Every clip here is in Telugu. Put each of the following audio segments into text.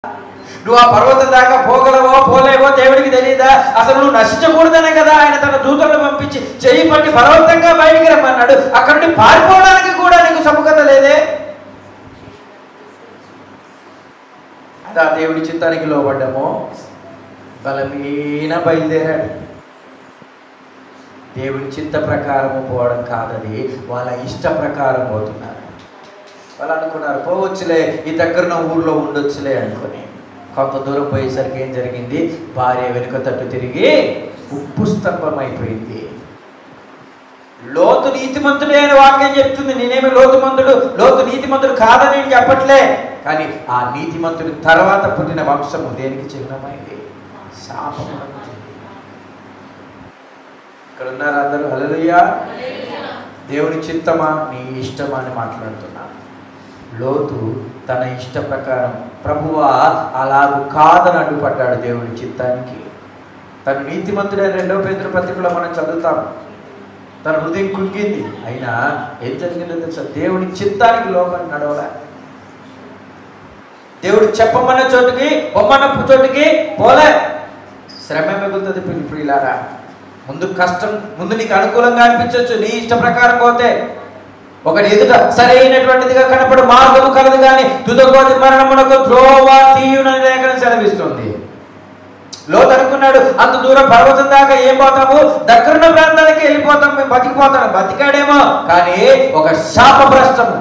నువ్వు ఆ పర్వతం దాకా పోగలవో పోలేవో దేవుడికి తెలియదా? అసలు నువ్వు నశించకూడదనే కదా ఆయన తన దూతలను పంపించి చెయ్యి పట్టి బలవంతంగా బయటికి రమ్మన్నాడు. అక్కడ నుండి పారిపోవడానికి కూడా నీకు సముఖత లేదే. అదా దేవుడి చిత్తానికి లోబడ్డామో బలమీన బయలుదేరాడు. దేవుడి చిత్త ప్రకారము పోవడం కాదని వాళ్ళ ఇష్ట ప్రకారం పోతున్నారు. వాళ్ళు అనుకున్నారు పోవచ్చులే, ఈ దగ్గరన ఊర్లో ఉండొచ్చులే అనుకుని. కొంత దూరం పోయేసరికి ఏం జరిగింది? భార్య వెనుక తట్టు తిరిగి ఉప్పు స్తంభం అయిపోయింది. లోతు నీతిమంతుడే అని వాక్యం చెప్తుంది. నేనేమి లోతు నీతిమంతుడు కాదని నేను చెప్పట్లే. కానీ ఆ నీతిమంతుడి తర్వాత పుట్టిన వంశము దేనికి చిహ్నమైంది? శాపము. ఇక్కడ ఉన్నారు అందరూ హల్లెలూయా. దేవుని చిత్తమా నీ ఇష్టమా అని మాట్లాడుతున్నా. లోతు తన ఇష్ట ప్రకారం ప్రభువా అలాగూ కాదని అడ్డుపడ్డాడు దేవుని చిత్తానికి. తను నీతిమంతుడైన 2వ పేతురు పత్రికలో మనం చదువుతాం. తన హృదయం కుంగింది. అయినా ఏం జరిగిందో తెలుసా? దేవుని చిత్తానికి లోపల నడవలే. దేవుడు చెప్పమన్న చోటుకి పొమ్మన్న చోటుకి పోలే. శ్రమ మిగులుతుంది ప్రియులారా. ముందు కష్టం, ముందు నీకు అనుకూలంగా అనిపించవచ్చు నీ ఇష్ట ప్రకారం పోతే. ఒకటి ఎదుట సరైనటువంటిదిగా కనపడు మార్గము కలదు కానీ తుదకోతి మరణమునకు త్రోవ తీయునని లేఖనం సెలవిస్తుంది. లోతు అనుకున్నాడు అంత దూరం పర్వతం దాకా ఏం పోతాము, దగ్గరున్న ప్రాంతానికి వెళ్ళిపోతాం, మేము బతికిపోతాను. బతికాడేమో కానీ ఒక శాపభ్రష్టము.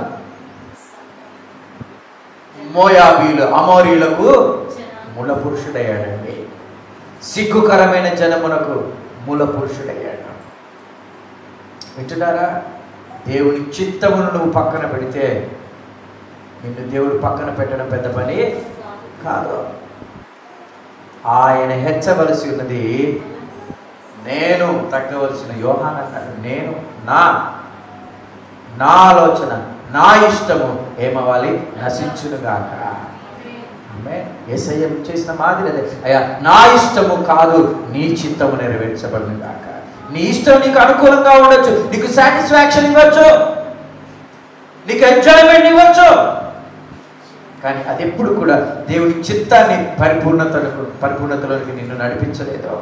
మోయాబీలు అమోరీలకు మూల పురుషుడయ్యాడండి. సిగ్గుకరమైన జనమునకు మూల పురుషుడయ్యాడు. వింటున్నారా? దేవుని చిత్తమును నువ్వు పక్కన పెడితే నిన్ను దేవుడు పక్కన పెట్టడం పెద్ద పని కాదు. ఆయన హెచ్చవలసి ఉన్నది, నేను తగ్గవలసిన. యోహాన్ అన్నాడు, నేను నా ఆలోచన నా ఇష్టము ఏమవ్వాలి? నశించునుగాక. యేసయ్య చేసిన మాదిరి అదే. అయ్యా నా ఇష్టము కాదు నీ చిత్తము నెరవేర్చబడును గాక. నీ ఇష్టం నీకు అనుకూలంగా ఉండొచ్చు, నీకు సాటిస్ఫాక్షన్ ఇవ్వచ్చు, నీకు ఎంజాయ్మెంట్ ఇవ్వచ్చు, కానీ అది ఎప్పుడు కూడా దేవుడి చిత్తాన్ని పరిపూర్ణతలోకి నిన్ను నడిపించలేదు.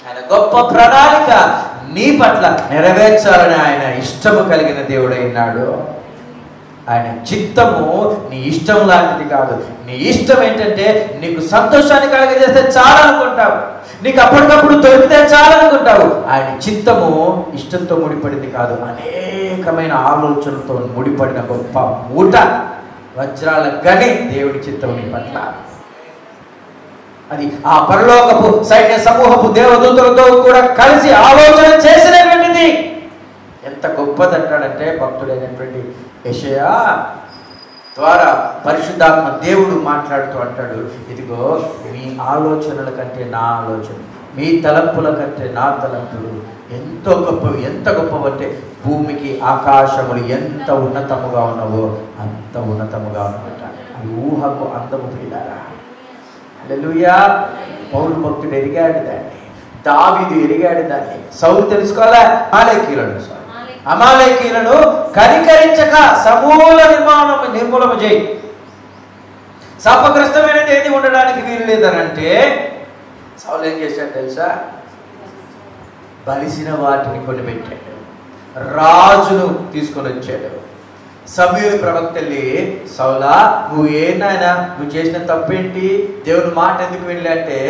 ఆయన గొప్ప ప్రణాళిక నీ పట్ల నెరవేర్చాలని ఆయన ఇష్టము కలిగిన దేవుడైనాడు. ఆయన చిత్తము నీ ఇష్టం లాంటిది కాదు. నీ ఇష్టం ఏంటంటే నీకు సంతోషాన్ని కలగజేస్తే చాలనుకుంటావు, నీకు అప్పటికప్పుడు దొరికితే చాలనుకుంటావు. ఆయన చిత్తము ఇష్టంతో ముడిపడింది కాదు, అనేకమైన ఆలోచనలతో ముడిపడిన గొప్ప మూట, వజ్రాల గని దేవుడి చిత్తం నీ పట్ల. అది ఆ పరలోకపు సైన్య సమూహపు దేవదూతలతో కూడా కలిసి ఆలోచన చేసినటువంటిది. ఎంత గొప్పదంటాడంటే భక్తుడైనటువంటి యెషయా ద్వారా పరిశుద్ధాత్మ దేవుడు మాట్లాడుతూ అంటాడు, ఇదిగో మీ ఆలోచనల కంటే నా ఆలోచన, మీ తలంపుల కంటే నా తలంపులు ఎంతో గొప్పవి. ఎంత గొప్పవంటే భూమికి ఆకాశములు ఎంత ఉన్నతముగా ఉన్నవో అంత ఉన్నతముగా ఉన్నట. అది ఊహకు అందము ప్రియులారా. హల్లెలూయా. పౌలు భక్తుడు ఎరిగాడు దాన్ని, దావీదు ఎరిగాడు దాన్ని. సౌలు తెలుసుకోవాలా? అమాలేకీయులను కనికరించక సమూల నిర్మూలన చేయి. శాపగ్రస్తమైనది ఏది ఉండడానికి వీలు లేదనంటే సౌలు ఏం చేశాడు తెలుసా? బలిసిన వాటిని కొని పెట్టాడు, రాజును తీసుకొని వచ్చాడు. సమూయేలు ప్రవక్త వెళ్ళి, సౌలా నువ్వు ఏంటైనా నువ్వు చేసిన తప్పేంటి, దేవుని మాట ఎందుకు వెళ్ళి అంటే,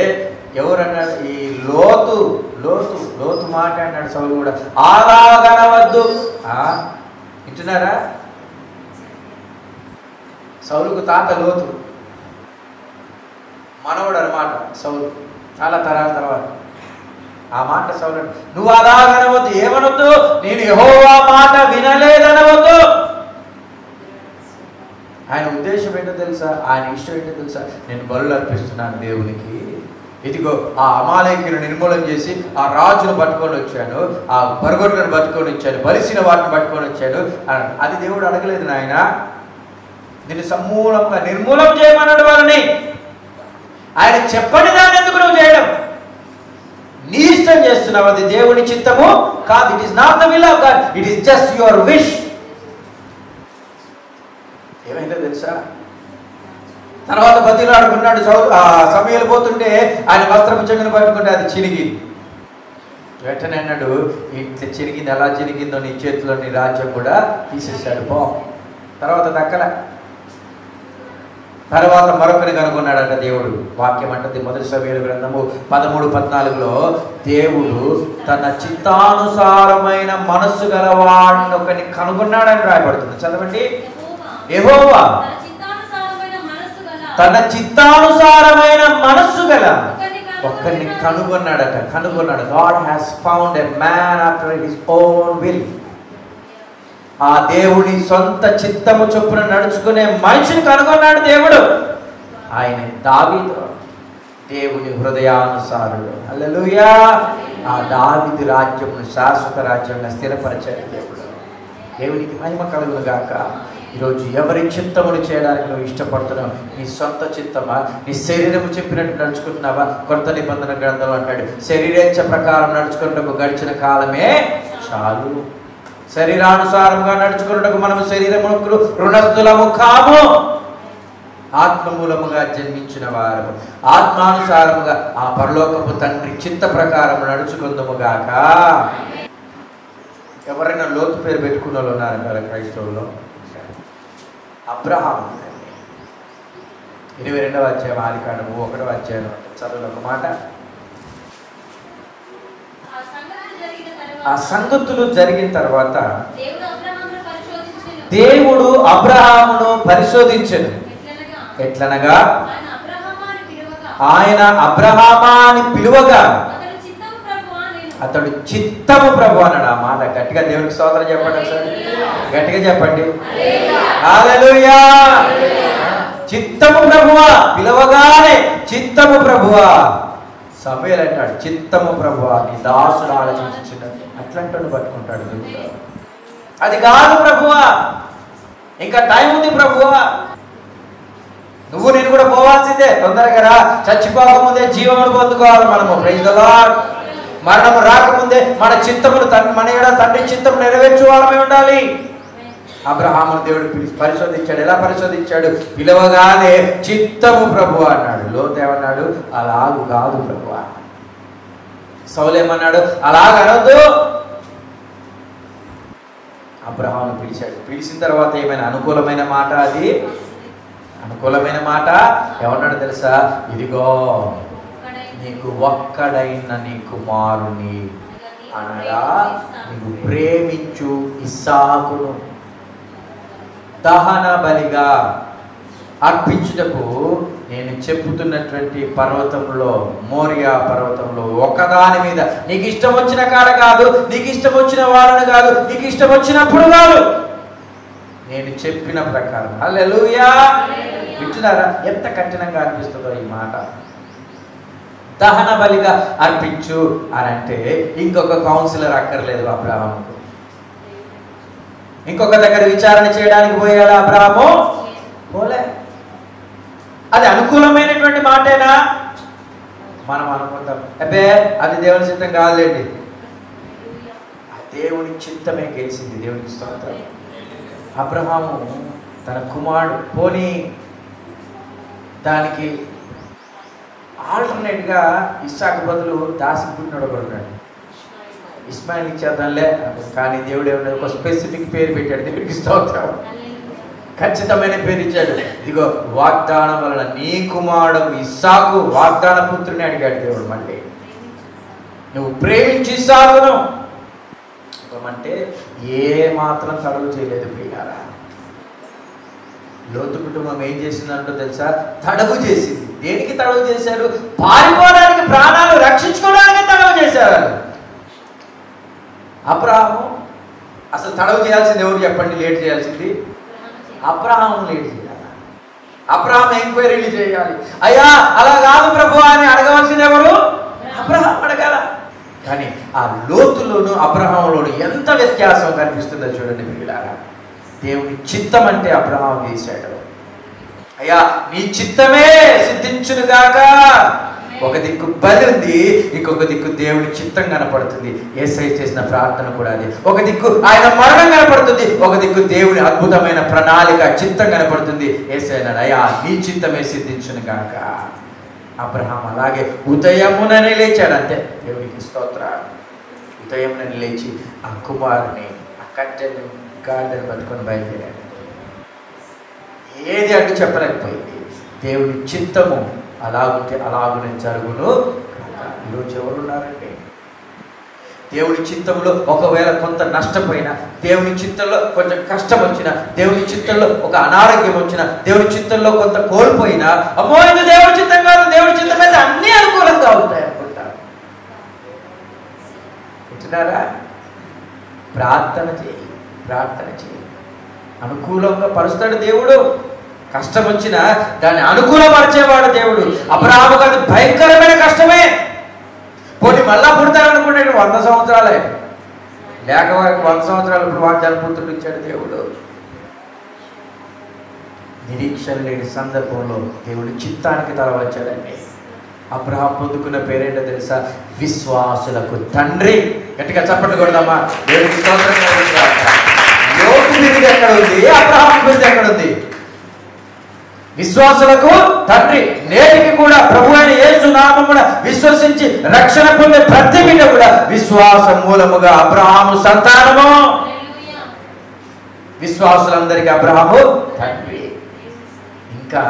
ఎవరన్నాడు? ఈ లోతు మాట అన్నాడు. సౌలు కూడా అలాగనవద్దు. వింటున్నారా? సౌలుకు తాత లోతు, మనవడు అన్నమాట సౌలు, చాలా తరాల తర్వాత. ఆ మాట సౌలు, నువ్వు అలాగనవద్దు. ఏమనొద్దు? నేను యెహోవా మాట వినలేదనవద్దు. ఆయన ఉద్దేశం ఏంటో తెలుసా? ఆయన ఇష్టం ఏంటో తెలుసా? నేను బలులు అర్పిస్తున్నాను దేవునికి, ఇదిగో ఆ అమాలేకీయులను నిర్మూలన చేసి ఆ రాజును పట్టుకొని వచ్చాను, ఆ బరగొడ్లను పట్టుకొని వచ్చాను, బలిసిన వాటిని పట్టుకొని వచ్చాను. అది దేవుడు అడగలేదు నాయన, నిన్ను సమూలంగా నిర్మూలం చేయమన్నాడు వాళ్ళని. ఆయన చెప్పని దాన్ని ఎందుకు నువ్వు చేయడం? నీ ఇష్టం చేస్తున్నావు, అది దేవుని చిత్తము కాదు. It is not the will of God, it is just your wish. ఏమైందో తెలుసా? తర్వాత బతిలాడుకున్నాడు. సమయాలు పోతుంటే ఆయన వస్త్రపు చెంగును పట్టుకుంటే అది చిరిగి. వెంటనే అన్నాడు, ఇట్లా చిరిగింది, ఎలా చిరిగిందో నీ చేతిలో నీ రాజ్యం కూడా తీసేశాడు పో. తర్వాత దక్కల. తర్వాత మరొకరిని కనుగొన్నాడంట దేవుడు. వాక్యం అంటది మొదటి సమూయేలు గ్రంథము 13:14 దేవుడు తన చిత్తానుసారమైన మనస్సు గలవాడిని ఒకరిని కనుగొన్నాడని రాయబడుతుంది. చదవండి. యెహోవా తన చిత్తానుసారమైన మనస్సు గల ఒక్కరిని కనుగొన్నాడట. God has found a man after his own will. ఆ దేవుని సొంత చిత్తము చొప్పున నడుచుకునే మనిషిని కనుగొన్నాడు దేవుడు. ఆయన దావీదు, దేవుని హృదయానుసారుడు. హల్లెలూయా. ఆ దావీదు రాజ్యమును శాశ్వత రాజ్యంగా స్థిరపరిచాడు దేవుడు. దేవునికి మహిమ కలుగును గాక. ఈరోజు ఎవరి చిత్తమును చేయడానికి నువ్వు ఇష్టపడుతున్నావు? నీ సొంత చిత్తమా? నీ శరీరము చెప్పినట్టు నడుచుకుంటున్నావా? కొత్త నిబంధన గ్రంథంలో అంటాడు, శరీరేచ్ఛ ప్రకారం నడుచుకున్నటకు గడిచిన కాలమే చాలు. శరీరానుసారంగా నడుచుకున్నటకు మనము శరీరమునకు రుణస్థులము కాము. ఆత్మమూలముగా జన్మించిన వారు ఆత్మానుసారముగా ఆ పరలోకపు తండ్రి చిత్త ప్రకారం నడుచుకుందుముగాక. ఎవరైనా లోతు పేరు పెట్టుకున్న వాళ్ళు ఉన్నారంటారా క్రైస్తవుల్లో? అబ్రహాము. 22వ అధ్యాయం ఆదికాండము 1వ అధ్యాయం చదువు ఒక మాట. ఆ సంగతులు జరిగిన తర్వాత దేవుడు అబ్రహామును పరిశోధించెను. ఎట్లనగా ఆయన అబ్రహామాని పిలువగా అతడు చిత్తము ప్రభు అన్నాడు. ఆ మాట గట్టిగా దేవునికి స్తోత్రం చెప్పండి. ఒకసారి గట్టిగా చెప్పండి. హల్లెలూయా. చిత్తము ప్రభువా, పిలవగానే చిత్తము ప్రభువా. సమూయేలు అంటాడు, చిత్తము ప్రభువా, నీ దాసుడు ఆలోచించినట్టు. అట్లాంటి పట్టుకుంటాడు దేవుడు. అది కాదు ప్రభువా, ఇంకా టైం ఉంది ప్రభువా, నువ్వు నేను కూడా పోవాల్సిందే, తొందరగా రా, చచ్చిపోకముందే జీవమును పొందుకోవాలి మనము. Praise the lord. మరణము రాకముందే మన చిత్తమును మన ఏడా తండ్రి చిత్తం నెరవేర్చు వాళ్ళమే ఉండాలి. అబ్రహామును దేవుడు పరిశోధించాడు. ఎలా పరిశోధించాడు? పిలవగానే చిత్తము ప్రభు అన్నాడు. లోతు ఏమన్నాడు? అలాగు కాదు ప్రభు. సౌలు ఏమన్నాడు? అలాగనొద్దు. అబ్రహామును పిలిచాడు. పిలిచిన తర్వాత ఏమైనా అనుకూలమైన మాట? అది అనుకూలమైన మాట. ఏమన్నాడు తెలుసా? ఇదిగో నీకు ఒక్కడైన నీ కుమారుని అనగా నీవు ప్రేమించు ఇస్సాకును దహన బలిగా అర్పించుటకు నేను చెప్పుతున్నటువంటి పర్వతంలో, మోరియా పర్వతంలో ఒకదాని మీద, నీకు ఇష్టం వచ్చిన కాడ కాదు, నీకు ఇష్టం వచ్చిన వాళ్ళని కాదు, నీకు ఇష్టం వచ్చినప్పుడు కాదు, నేను చెప్పిన ప్రకారం. హల్లెలూయా. వింటున్నారా? ఎంత కఠినంగా అనిపిస్తుందో ఈ మాట. దహన బలిగా అర్పించు అని అంటే ఇంకొక కౌన్సిలర్ అక్కర్లేదు అబ్రహాముకు. ఇంకొక దగ్గర విచారణ చేయడానికి పోయాడు అబ్రహాము? పోలే. అది అనుకూలమైనటువంటి మాటేనా? మనం అనుకుంటాం, అబ్బే అది దేవుని చిత్తం కాదులేండి. దేవుని చిత్తమే గెలిచింది. దేవునికి స్తోత్రం. అబ్రహాము తన కుమారుడు పోనీ దానికి ఆల్టర్నేట్గా ఇస్సాకు బదులు దాసి పుట్టినోడు కూడా ఉన్నాడు. ఇస్మాయిల్ ఇచ్చేద్దాంలే, కానీ దేవుడు ఏమన్నా ఒక స్పెసిఫిక్ పేరు పెట్టాడు. దేవుడికి స్తోత్రం. ఖచ్చితమైన పేరు ఇచ్చాడు. ఇదిగో వాగ్దానం వలన నీ కుమారుడు ఇస్సాకు వాగ్దాన పుత్రుని అడిగాడు దేవుడు. మళ్ళీ నువ్వు ప్రేమించి ఇస్సాకును అంటే ఏ మాత్రం తడవు చేయలేదు ప్రియారా. లోతు కుటుంబం ఏం చేసిందంటో తెలుసా? తడవు చేసింది. దేనికి తడవు చేశారు? పారిపోవడానికి, ప్రాణాలు రక్షించుకోవడానికి తడవు చేశారు. అబ్రహాము అసలు తడవు చేయాల్సింది ఎవరు చెప్పండి? లేట్ చేయాల్సింది అబ్రహాము. లేట్ చేయాలి. అబ్రహాం ఎంక్వైరీలు చేయాలి. అయ్యా అలా కాదు ప్రభు అని అడగవలసింది ఎవరు? అబ్రహాం అడగాల. కానీ ఆ లోతులోను అబ్రహాములోను ఎంత వ్యత్యాసం కనిపిస్తుందో చూడండి ప్రియులారా. దేవుని చిత్తం అంటే అబ్రహాం చేశాడు. అయ్యా నీ చిత్తమే సిద్ధించునుగాక. ఒక దిక్కు బలి ఉంది, ఇంకొక దిక్కు దేవుని చిత్తం కనపడుతుంది. యేసయ్య చేసిన ప్రార్థన కూడా అది. ఒక దిక్కు ఆయన మరణం కనపడుతుంది, ఒక దిక్కు దేవుని అద్భుతమైన ప్రణాళిక చిత్తం కనపడుతుంది. యేసయ్య అయ్యా నీ చిత్తమే సిద్ధించును గాక. అబ్రహాం అలాగే ఉదయముననే లేచాడు, అంతే. దేవునికి స్తోత్రం. ఉదయమునని లేచి ఆ కుమారుని ఆ కట్టెను గాడిదను పట్టుకొని బయలుదేరాడు. ఏది అడ్డు చెప్పలేకపోయింది. దేవుని చిత్తము అలాగుంటే అలాగునే జరుగును. ఈరోజు ఎవరున్నారండి? దేవుని చిత్తంలో ఒకవేళ కొంత నష్టపోయినా, దేవుని చిత్తంలో కొంచెం కష్టం వచ్చినా, దేవుని చిత్తంలో ఒక అనారోగ్యం వచ్చినా, దేవుని చిత్తంలో కొంత కోల్పోయినా, అమ్మో ఇది దేవుని చిత్తం కాదు, దేవుని చిత్తం అయితే అన్నీ అనుకూలంగా ఉంటాయి అనుకుంటారు. వింటున్నారా? ప్రార్థన చేయి, ప్రార్థన చేయి. అనుకూలంగా పరుస్తాడు దేవుడు. కష్టం వచ్చినా దాన్ని అనుకూలపరిచేవాడు దేవుడు. అబ్రహాముకు అది భయంకరమైన కష్టమే. పోనీ మళ్ళా పుడతారనుకుంటే 100 సంవత్సరాలే, లేక 100 సంవత్సరాలు ఇప్పుడు వాగ్దాన పుత్రుడు ఇచ్చాడు దేవుడు. నిరీక్షణ లేని సందర్భంలో దేవుడు చిత్తానికి తల వచ్చాడండి. అబ్రహాం పొందుకున్న పేరేంటో తెలుసా? విశ్వాసులకు తండ్రి. గట్టిగా చప్పట్లు కొడదామా? దేవుడికి స్తోత్రం. యోబు బిరుదు ఎక్కడ ఉంది? అబ్రహాం బిరుదు ఎక్కడ ఉంది? విశ్వాసులకు తండ్రి. నేటికి కూడా ప్రభు అయిన యేసు నామమున విశ్వసించి రక్షణ పొందే ప్రతి బిడ్డ కూడా విశ్వాస మూలముగా అబ్రహాము సంతానము. విశ్వాసులందరికీ అబ్రహాము తండ్రి. ఇంకా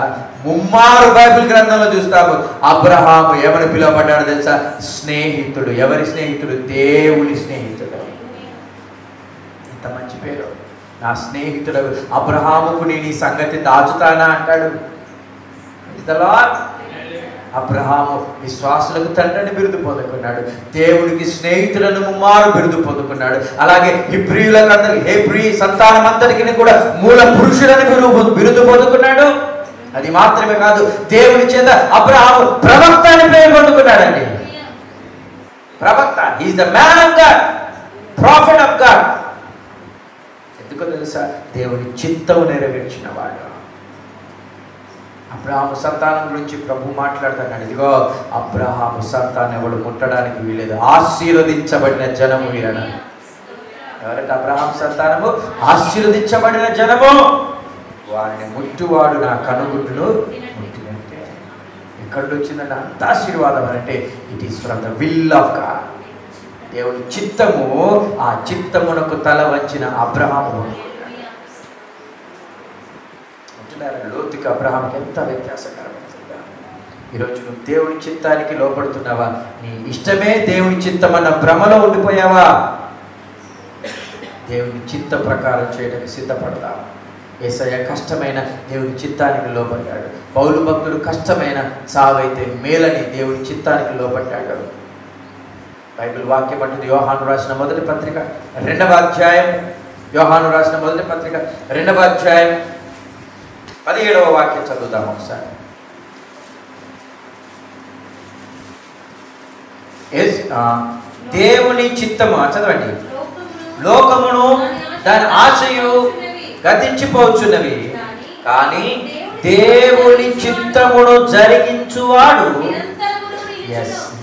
ముమ్మారు బైబిల్ గ్రంథంలో చూస్తాము అబ్రహాము ఎవరు పిలువబడ్డాడు తెలుసా? స్నేహితుడు. ఎవరి స్నేహితుడు? దేవుని స్నేహితుడు. ఎంత మంచి పేరు! నా స్నేహితుడు అబ్రహాముకు నేను ఈ సంగతి దాచుతానా అంటాడు. అబ్రహాము విశ్వాసులకు తండ్రిని బిరుదు పొందుకున్నాడు, దేవుడికి స్నేహితులను ముమ్మారు బిరుదు పొందుకున్నాడు. అలాగే హిబ్రీయులందరికీ, హెబ్రీ సంతానం అందరికీ కూడా మూల పురుషులను బిరుదు పొందుకున్నాడు. అది మాత్రమే కాదు, దేవుని చేత అబ్రహాము ప్రవక్త అని పేరు పొందుకున్నాడండి. ప్రవక్త. Is the man of God, profit of God. ఎందుకో తెలుసా? దేవుని చిత్తము నెరవేర్చిన వాడు. అబ్రహాము సంతానం గురించి ప్రభు మాట్లాడుతున్నాడు. ఇదిగో అబ్రహాము సంతానం ఎవడు ముట్టడానికి వీలేదు, ఆశీర్వదించబడిన జనము వీరన. ఎవరంటే అబ్రహాం సంతానము? ఆశీర్వదించబడిన జనము. వారిని ముట్టువాడు నా కనుగుడ్డును ముట్టినట్టే. ఎక్కడి వచ్చిందంటే అంత ఆశీర్వాదం అంటే it is from the will of God. దేవుని చిత్తము. ఆ చిత్తమునకు తల వంచిన అబ్రహాము. లోతుకి అబ్రహాంకి ఎంత వ్యత్యాసకరమవుతుందా? ఈరోజు నువ్వు దేవుని చిత్తానికి లోపడుతున్నావా? నీ ఇష్టమే దేవుని చిత్తం అన్న భ్రమలో ఉండిపోయావా? దేవుని చిత్త ప్రకారం చేయడానికి సిద్ధపడతావా? యేసయ్య కష్టమైన దేవుని చిత్తానికి లోపడ్డాడు. పౌలు భక్తుడు కష్టమైన సావైతే మేలని దేవుని చిత్తానికి లోపడ్డాడు. బైబిల్ వాక్యం అంటుంది, యోహాను రాసిన మొదటి పత్రిక 2వ అధ్యాయం, యోహాను రాసిన మొదటి పత్రిక 2వ అధ్యాయం 17వ వాక్యం చదువుదాం ఒకసారి. దేవుని చిత్తము, చదవండి. లోకమును దాని ఆశయు గతించిపోచున్నవి, కానీ దేవుని చిత్తమును జరిగించువాడు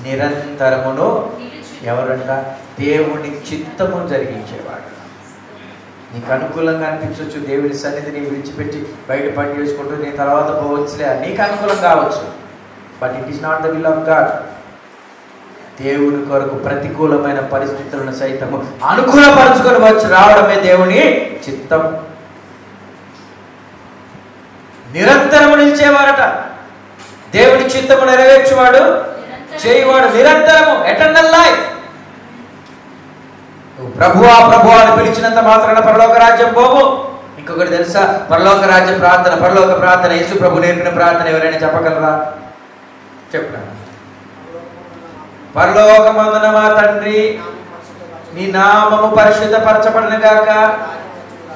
నిరంతరమును. ఎవరంట? దేవుని చిత్తము జరిగించేవాడు. నీకు అనుకూలంగా అనిపించవచ్చు, దేవుని సన్నిధిని విడిచిపెట్టి బయట పని చేసుకుంటూ నేను తర్వాత పోవచ్చులే, నీకు అనుకూలం కావచ్చు. But it is not the will of God. దేవుని కొరకు ప్రతికూలమైన పరిస్థితులను సైతము అనుకూలపరచుకొని వచ్చి రావడమే దేవుని చిత్తం. నిరంతరము నిలిచేవారట. దేవుని చిత్తము నెరవేర్చువాడు, చేయవాడు నిరంతరము, ఎటర్నల్ లైఫ్. నువ్వు ప్రభువా ప్రభువా అని పిలిచినంత మాత్రాన పరలోక రాజ్యం పోవు. ఇంకొకటి తెలుసా? పరలోక రాజ్య ప్రార్థన, పరలోక ప్రార్థన యేసు ప్రభు నేర్పిన ప్రార్థన ఎవరైనా చెప్పగలరా? చెప్పరా? పరలోకమందున మా తండ్రి, నీ నామము పరిశుద్ధపరచబడును గాక,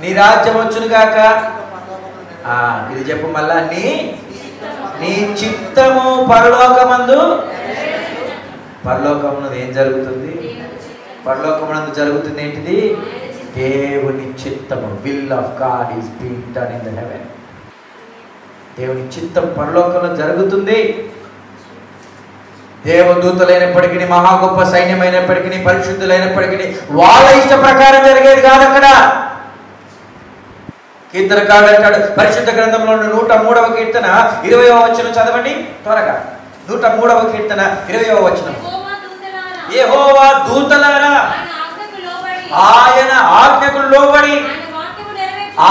నీ రాజ్యం వచ్చును గాక. ఇది చెప్పు మళ్ళా. నీ చిత్తము పరలోకమందు. పరలోకమునందు ఏం జరుగుతుంది? పరలోకమునందు జరుగుతుంది ఏంటిది? దేవుని చిత్తము. Will of God is being done in the heaven. దేవుని చిత్తం పరలోకంలో జరుగుతుంది. దేవదూతలైనప్పటికీ, మహా గొప్ప సైన్యమైనప్పటికీ, పరిశుద్ధులైనప్పటికీ వాళ్ళ ఇష్ట ప్రకారం జరిగేది కాదు అక్కడ. కీర్తనకారుడు అంటాడు, పరిశుద్ధ గ్రంథంలో 103వ కీర్తన 20వ వచనం చదవండి త్వరగా. 103వ కీర్తన 20వ వచనం. యెహోవా దూతలారా ఆయన ఆజ్ఞకు లోబడి,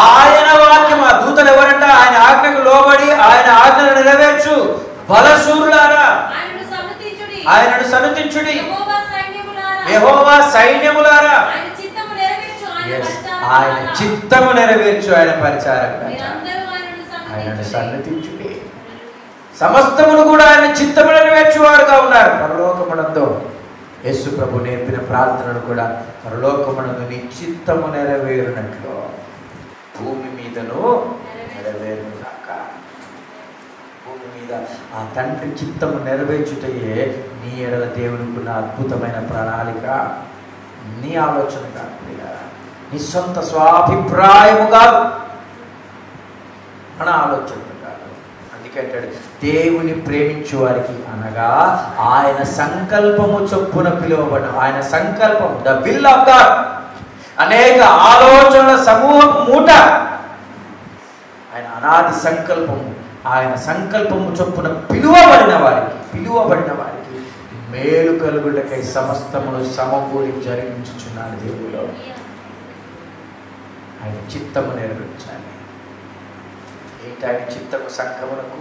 ఆయన వాక్యం, ఆ దూతలు ఎవరంట? ఆయన ఆజ్ఞకు లోబడి ఆయన ఆజ్ఞను నెరవేర్చు బలశూరులారా ఆయనను సన్నతించుడి. యెహోవా సైన్యములారా ఆయన చిత్తము నెరవేర్చు ఆయన పరిచారకుడు. ఆయనను సన్నతించుడి. సమస్తమును కూడా ఆయన చిత్తము నెరవేర్చువారుగా ఉన్నారు. పరలోకమునందు యేసు ప్రభు నేర్పిన ప్రార్థనలు కూడా పరలోకమునందు నీ చిత్తము నెరవేరునట్లు భూమి మీదను నెరవేరుగాక. భూమి మీద ఆ తండ్రి చిత్తము నెరవేర్చుటయే నీ ఎడల దేవునికున్న అద్భుతమైన ప్రణాళిక. నీ ఆలోచన కాదు, నీ సొంత స్వాభిప్రాయము కాదు, మన ఆలోచన కాదు. అందుకే అంటాడు, దేవుని ప్రేమించు వారికి అనగా ఆయన సంకల్పము చొప్పున పిలువబడ్డ, ఆయన సంకల్పం, ద విల్ ఆఫ్ గాడ్, అనేక ఆలోచనల సమూహం మూట. ఆయన అనాది సంకల్పము, ఆయన సంకల్పము చొప్పున పిలువబడిన వారికి మేలు కలుగుటకై సమస్తమును సమకూడి జరిగించుచున్నాడు దేవుడు. ఆయన చిత్తము నెరవేర్చాలి. ఏంటి ఆయన చిత్తము? సంఘమునకు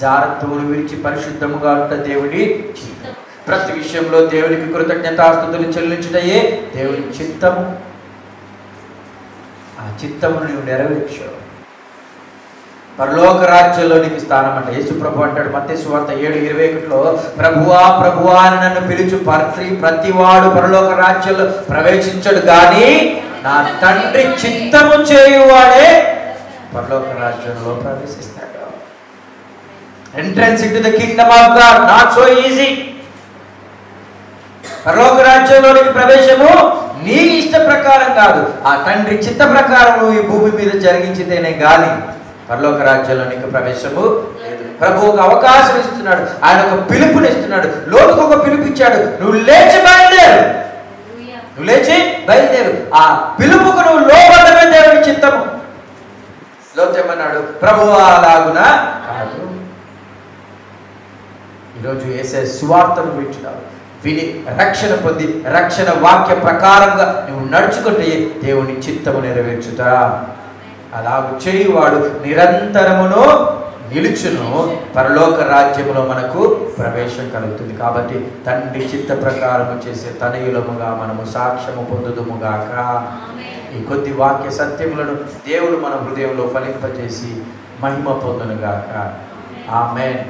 జారత్వమును విడిచి పరిశుద్ధముగా ఉంట దేవుడి చిత్తం. ప్రతి విషయంలో దేవునికి కృతజ్ఞతాస్తుతులు చెల్లించుటయే దేవుని చిత్తము. ఆ చిత్తమును నీవు నెరవేర్చావు. పరలోక రాజ్యంలో నీకు స్థానం అంట. యేసు ప్రభు అంటాడు మత్తయి సువార్త 7:21లో, ప్రభువా ప్రభువా అని నన్ను పిలుచు ప్రతివాడు పరలోక రాజ్యంలో ప్రవేశించడు గాని నా తండ్రి చిత్తము చేయువాడే పరలోక రాజ్యంలో ప్రవేశిస్తాడు. Entrance into the Kingdom of God not so easy. పరలోక రాజ్యంలోనికి ప్రవేశము నీ ఇష్ట ప్రకారం కాదు, ఆ తండ్రి చిత్త ప్రకారం నువ్వు ఈ భూమి మీద జరిగించితేనే గాని పరలోక రాజ్యంలో నీకు ప్రవేశము లేదు. ప్రభు ఒక అవకాశం ఇస్తున్నాడు, ఆయన ఒక పిలుపునిస్తున్నాడు. లోతుకు ఒక పిలుపు ఇచ్చాడు, నువ్వు లేచి బయలుదేరు. ఆ పిలుపుకు నువ్వు లోబడమే దేవుని చిత్తము. లోతు ఏమన్నాడు? ప్రభువా అలాగున కాదు. ఈరోజు యేసే సువార్తను వింటున్నావు, విని రక్షణ పొంది రక్షణ వాక్య ప్రకారంగా నువ్వు నడుచుకుంటే దేవుని చిత్తము నెరవేర్చుట. అలాగూ చేయువాడు నిరంతరమును నిలుచును, పరలోక రాజ్యములో మనకు ప్రవేశం కలుగుతుంది. కాబట్టి తండ్రి చిత్త ప్రకారము చేసే తనయులముగా మనము సాక్ష్యము పొందుదుముగాక. ఈ కొద్ది వాక్య సత్యములను దేవుడు మన హృదయంలో ఫలింపజేసి మహిమ పొందునుగాక. ఆమేన్.